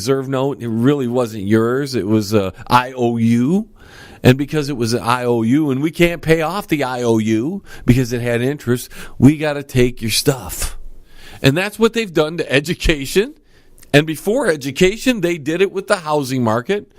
Reserve note. It really wasn't yours. It was a IOU. And because it was an IOU and we can't pay off the IOU because it had interest, we got to take your stuff. And that's what they've done to education. And before education, they did it with the housing market.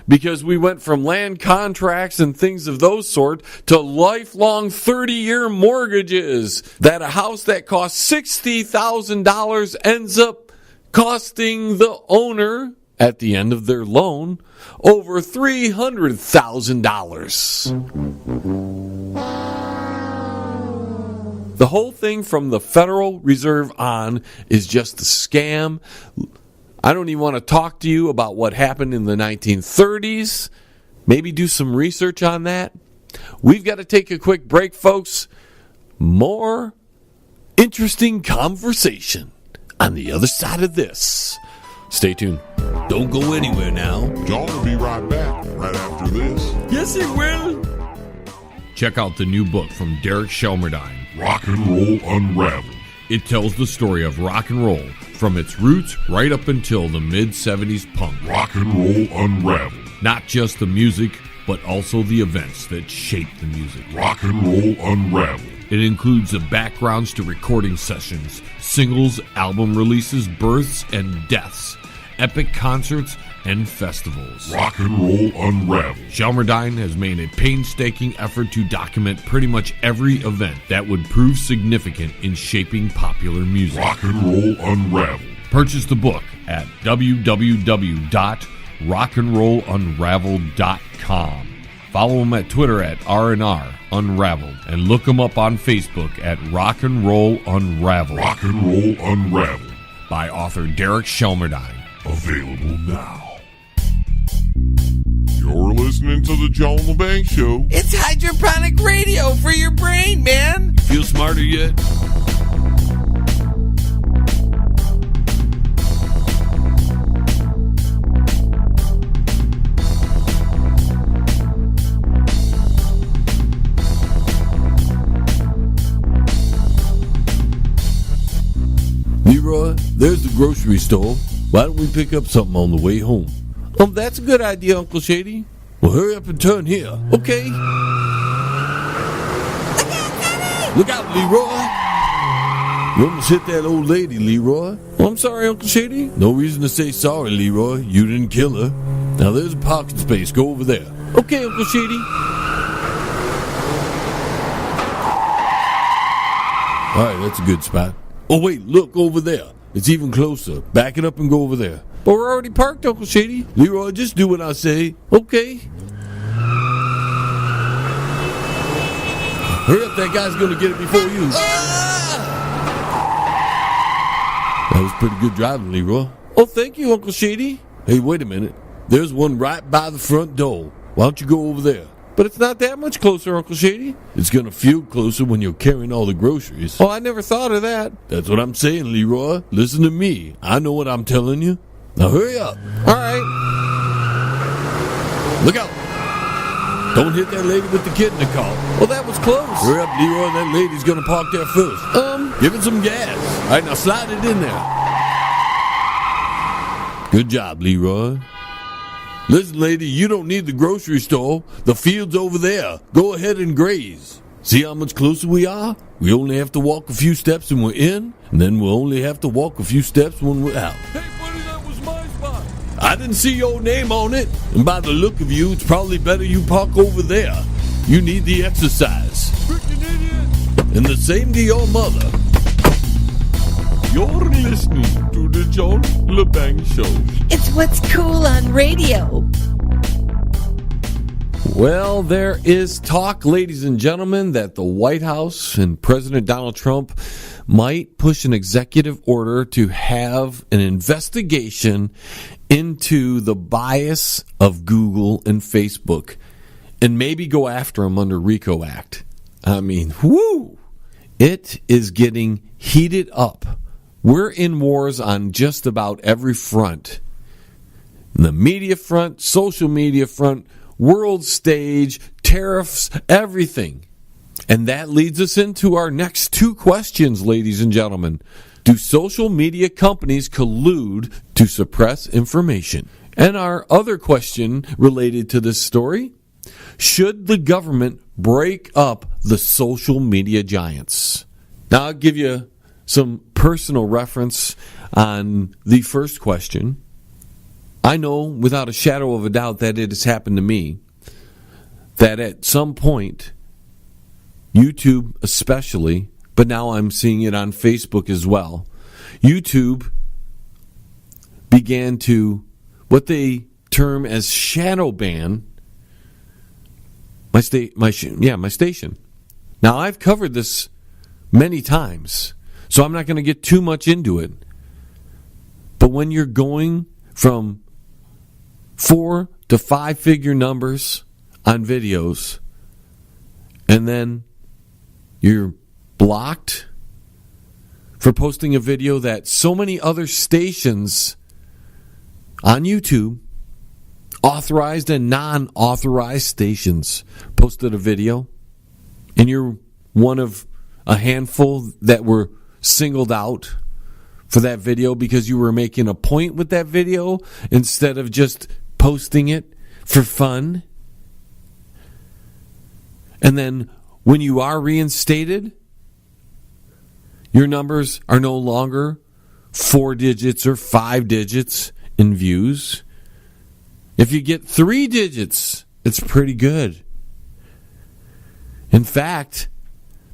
Because we went from land contracts and things of those sort to lifelong 30-year mortgages. That a house that costs $60,000 ends up costing the owner, at the end of their loan, over $300,000. The whole thing from the Federal Reserve on is just a scam. I don't even want to talk to you about what happened in the 1930s. Maybe do some research on that. We've got to take a quick break, folks. More interesting conversation on the other side of this. Stay tuned. Don't go anywhere now. John will be right back right after this. Yes, he will. Check out the new book from Derek Shelmerdine, Rock and Roll Unraveled. It tells the story of rock and roll from its roots right up until the mid-70s punk. Rock and Roll Unraveled. Not just the music, but also the events that shaped the music. Rock and Roll Unraveled. It includes the backgrounds to recording sessions, singles, album releases, births and deaths, epic concerts, and festivals. Rock and Roll Unraveled. Shelmerdine has made a painstaking effort to document pretty much every event that would prove significant in shaping popular music. Rock and Roll Unraveled. Purchase the book at www.rockandrollunraveled.com. Follow him at Twitter at R&R Unraveled and look him up on Facebook at Rock and Roll Unraveled. Rock and Roll Unraveled. By author Derek Shelmerdine. Available now. You're listening to the John LeBang Show. It's hydroponic radio for your brain, man. Feel smarter yet? Leroy, there's the grocery store. Why don't we pick up something on the way home? Oh, that's a good idea, Uncle Shady. Well, hurry up and turn here, okay? Look out, Leroy. You almost hit that old lady, Leroy. Oh, I'm sorry, Uncle Shady. No reason to say sorry, Leroy. You didn't kill her. Now, there's a parking space. Go over there. Okay, Uncle Shady. All right, that's a good spot. Oh, wait, look over there. It's even closer. Back it up and go over there. But we're already parked, Uncle Shady. Leroy, just do what I say. Okay. Hurry up, that guy's going to get it before you. That was pretty good driving, Leroy. Oh, thank you, Uncle Shady. Hey, wait a minute. There's one right by the front door. Why don't you go over there? But it's not that much closer, Uncle Shady. It's going to feel closer when you're carrying all the groceries. Oh, I never thought of that. That's what I'm saying, Leroy. Listen to me. I know what I'm telling you. Now hurry up. All right. Look out. Don't hit that lady with the kid in the car. Well, that was close. Hurry up, Leroy. That lady's going to park there first. Give it some gas. All right, now slide it in there. Good job, Leroy. Listen, lady, you don't need the grocery store. The field's over there. Go ahead and graze. See how much closer we are? We only have to walk a few steps and we're in, and then we'll only have to walk a few steps when we're out. Hey, buddy, that was my spot. I didn't see your name on it, and by the look of you, it's probably better you park over there. You need the exercise. Freaking idiot. And the same to your mother. You're listening to the John LeBang Show. It's what's cool on radio. Well, there is talk, ladies and gentlemen, that the White House and President Donald Trump might push an executive order to have an investigation into the bias of Google and Facebook and maybe go after them under RICO Act. I mean, whoo! It is getting heated up. We're in wars on just about every front. The media front, social media front, world stage, tariffs, everything. And that leads us into our next two questions, ladies and gentlemen. Do social media companies collude to suppress information? And our other question related to this story, should the government break up the social media giants? Now, I'll give you some personal reference on the first question. I know without a shadow of a doubt that it has happened to me, that at some point, YouTube especially, but now I'm seeing it on Facebook as well, YouTube began to, what they term as shadow ban my station. Now, I've covered this many times, so I'm not going to get too much into it. But when you're going from 4 to 5 figure numbers on videos, and then you're blocked for posting a video that so many other stations on YouTube, authorized and non-authorized stations, posted a video, and you're one of a handful that were singled out for that video because you were making a point with that video instead of just posting it for fun. And then when you are reinstated, your numbers are no longer 4 digits or 5 digits in views. If you get 3 digits, it's pretty good. In fact,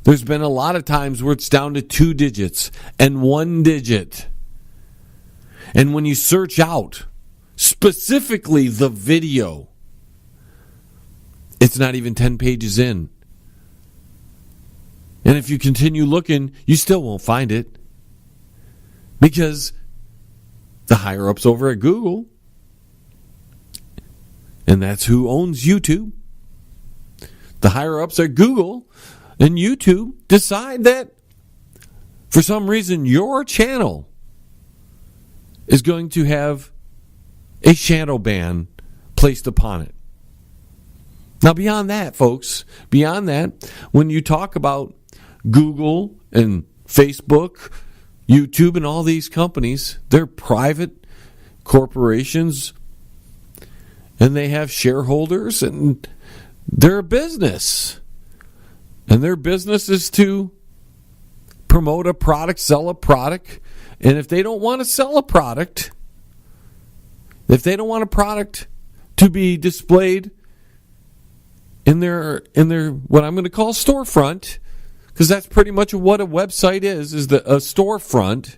there's been a lot of times where it's down to 2 digits and 1 digit. And when you search out specifically the video, it's not even 10 pages in. And if you continue looking, you still won't find it. Because the higher-ups over at Google, and that's who owns YouTube, the higher-ups at Google and YouTube decide that for some reason your channel is going to have a shadow ban placed upon it. Now, beyond that, folks, beyond that, when you talk about Google and Facebook, YouTube, and all these companies, they're private corporations, and they have shareholders, and they're a business. And their business is to promote a product, sell a product. And if they don't want to sell a product, if they don't want a product to be displayed in their what I'm going to call storefront, because that's pretty much what a website is a storefront,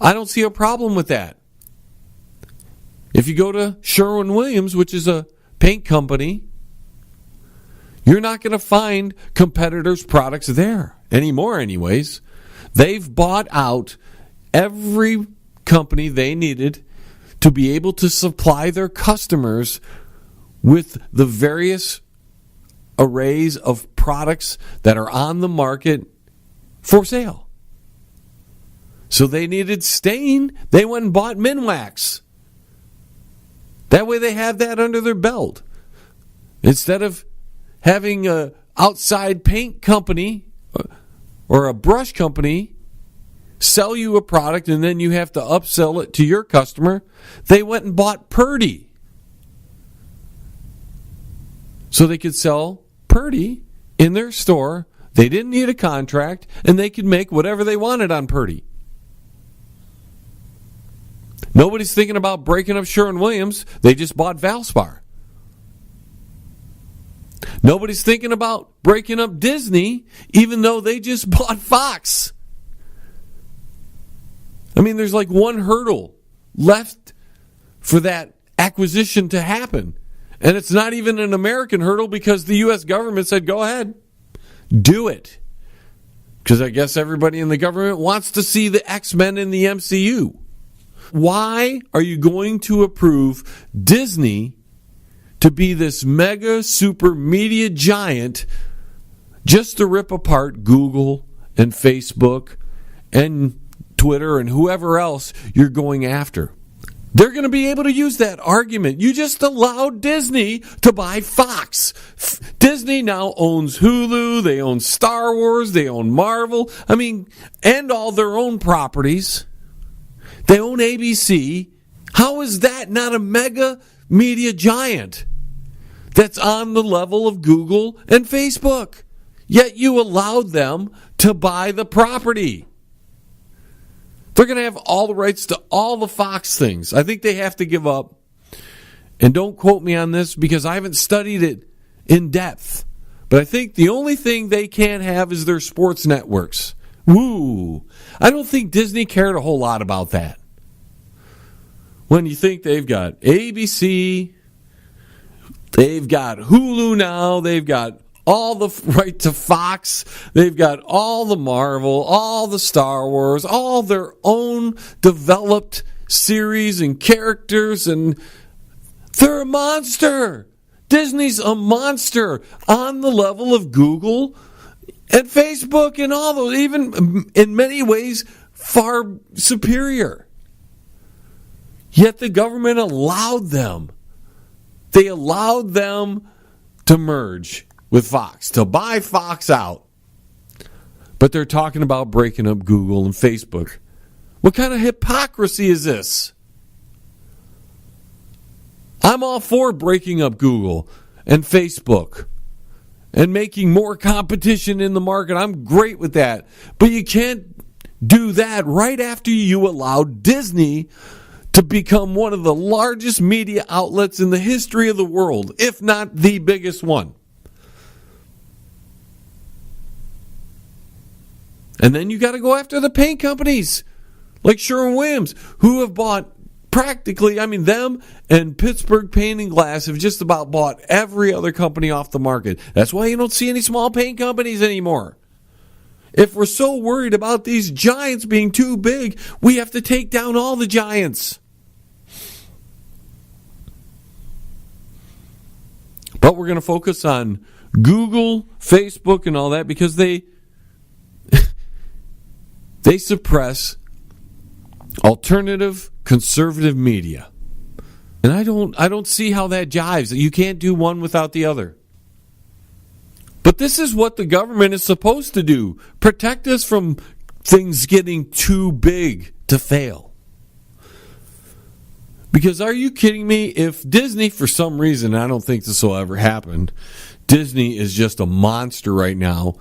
I don't see a problem with that. If you go to Sherwin-Williams, which is a paint company, you're not going to find competitors' products there anymore anyways. They've bought out every company they needed to be able to supply their customers with the various arrays of products that are on the market for sale. So they needed stain. They went and bought Minwax. That way they have that under their belt. Instead of having an outside paint company or a brush company sell you a product and then you have to upsell it to your customer, they went and bought Purdy. So they could sell Purdy in their store. They didn't need a contract, and they could make whatever they wanted on Purdy. Nobody's thinking about breaking up Sherwin-Williams. They just bought Valspar. Nobody's thinking about breaking up Disney, even though they just bought Fox. I mean, there's like one hurdle left for that acquisition to happen. And it's not even an American hurdle because the U.S. government said, go ahead, do it. Because I guess everybody in the government wants to see the X-Men in the MCU. Why are you going to approve Disney to be this mega super media giant just to rip apart Google and Facebook and Twitter and whoever else you're going after? They're going to be able to use that argument. You just allowed Disney to buy Fox. Disney now owns Hulu, they own Star Wars, they own Marvel, and all their own properties. They own ABC. How is that not a mega media giant that's on the level of Google and Facebook? Yet you allowed them to buy the property. They're going to have all the rights to all the Fox things. I think they have to give up. And don't quote me on this because I haven't studied it in depth. But I think the only thing they can't have is their sports networks. Woo! I don't think Disney cared a whole lot about that. When you think they've got ABC, they've got Hulu now, they've got all the right to Fox, they've got all the Marvel, all the Star Wars, all their own developed series and characters, and they're a monster. Disney's a monster on the level of Google and Facebook and all those, even in many ways far superior. Yet the government allowed them. They allowed them to merge with Fox, to buy Fox out. But they're talking about breaking up Google and Facebook. What kind of hypocrisy is this? I'm all for breaking up Google and Facebook and making more competition in the market. I'm great with that. But you can't do that right after you allow Disney to become one of the largest media outlets in the history of the world, if not the biggest one. And then you got to go after the paint companies like Sherwin-Williams, who have bought practically, them and Pittsburgh Painting Glass have just about bought every other company off the market. That's why you don't see any small paint companies anymore. If we're so worried about these giants being too big, we have to take down all the giants. But we're going to focus on Google, Facebook, and all that because they suppress alternative conservative media. And I don't see how that jives. You can't do one without the other. But this is what the government is supposed to do. Protect us from things getting too big to fail. Because are you kidding me? If Disney, for some reason, I don't think this will ever happen, Disney is just a monster right now.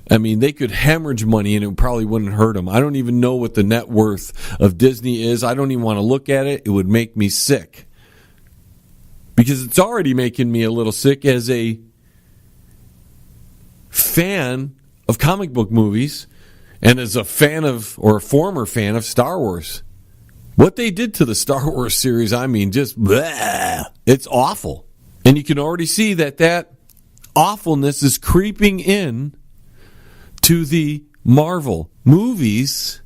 They could hemorrhage money and it probably wouldn't hurt them. I don't even know what the net worth of Disney is. I don't even want to look at it. It would make me sick. Because it's already making me a little sick as a fan of comic book movies and as a fan of, or a former fan of Star Wars. What they did to the Star Wars series, just bleh, it's awful. And you can already see that awfulness is creeping in to the Marvel movies.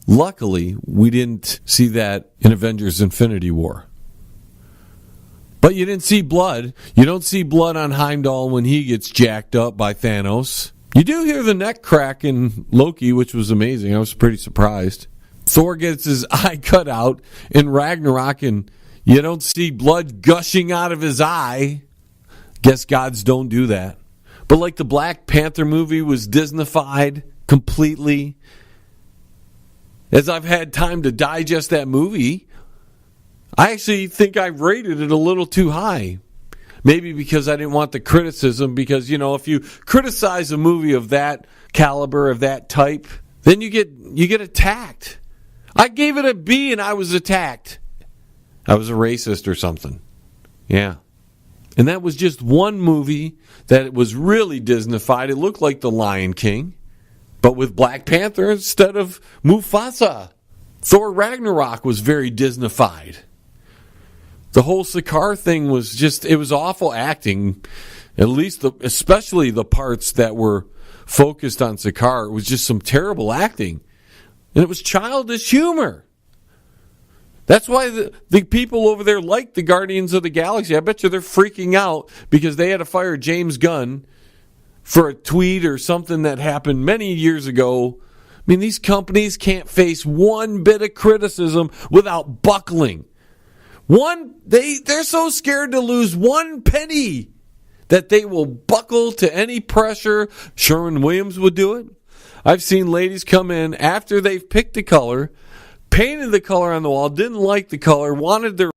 Luckily, we didn't see that in Avengers Infinity War. But you didn't see blood. You don't see blood on Heimdall when he gets jacked up by Thanos. You do hear the neck crack in Loki, which was amazing. I was pretty surprised. Thor gets his eye cut out in Ragnarok, and you don't see blood gushing out of his eye. Guess gods don't do that. But like the Black Panther movie was Disneyfied completely. As I've had time to digest that movie, I actually think I rated it a little too high. Maybe because I didn't want the criticism, because, if you criticize a movie of that caliber, of that type, then you get attacked. I gave it a B and I was attacked. I was a racist or something. Yeah. And that was just one movie that was really Disneyfied. It looked like The Lion King, but with Black Panther instead of Mufasa. Thor Ragnarok was very Disneyfied. The whole Sakaar thing was it was awful acting. At least, especially the parts that were focused on Sakaar. It was just some terrible acting. And it was childish humor. That's why the people over there like the Guardians of the Galaxy. I bet you they're freaking out because they had to fire James Gunn for a tweet or something that happened many years ago mean, these companies can't face one bit of criticism without buckling. They're so scared to lose one penny that they will buckle to any pressure. Sherwin-Williams would do it. I've seen ladies come in after they've picked the color, painted the color on the wall, didn't like the color, wanted their